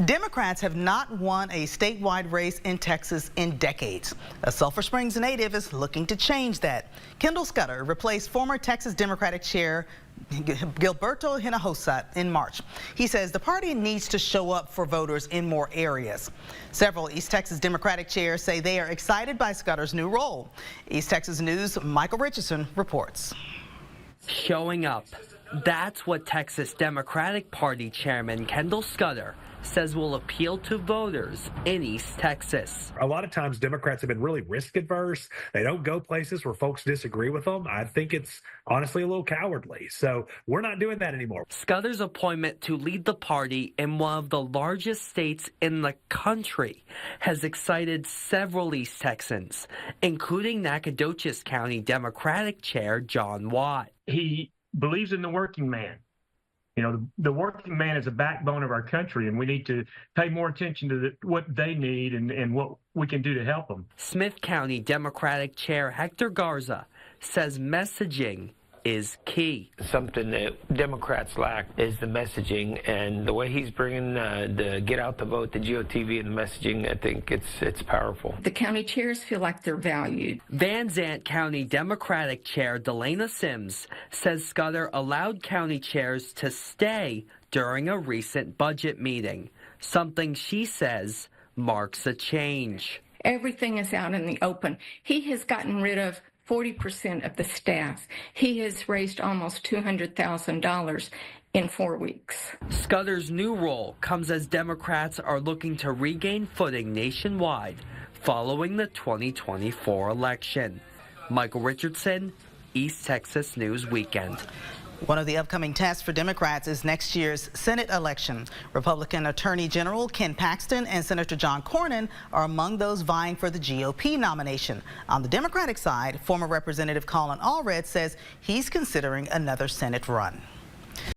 Democrats have not won a statewide race in Texas in decades. A Sulphur Springs native is looking to change that. Kendall Scudder replaced former Texas Democratic Chair Gilberto Hinojosa in March. He says the party needs to show up for voters in more areas. Several East Texas Democratic chairs say they are excited by Scudder's new role. East Texas News' Michael Richardson reports. Showing up. That's what Texas Democratic Party Chairman Kendall Scudder says will appeal to voters in East Texas. A lot of times Democrats have been really risk adverse. They don't go places where folks disagree with them. I think it's honestly a little cowardly. So we're not doing that anymore. Scudder's appointment to lead the party in one of the largest states in the country has excited several East Texans, including Nacogdoches County Democratic Chair John Watt. He believes in the working man. You know, the working man is the backbone of our country, and we need to pay more attention to what they need and what we can do to help them. Smith County Democratic Chair Hector Garza says messaging is key. Something that Democrats lack is the messaging, and the way he's bringing the get out the vote, the GOTV and the messaging, I think it's powerful. The county chairs feel like they're valued. Van Zant County Democratic Chair Delana Sims says Scudder allowed county chairs to stay during a recent budget meeting, something she says marks a change. Everything is out in the open. He has gotten rid of 40% of the staff. He has raised almost $200,000 in 4 weeks. Scudder's new role comes as Democrats are looking to regain footing nationwide following the 2024 election. Michael Richardson, East Texas News Weekend. One of the upcoming tests for Democrats is next year's Senate election. Republican Attorney General Ken Paxton and Senator John Cornyn are among those vying for the GOP nomination. On the Democratic side, former Representative Colin Allred says he's considering another Senate run.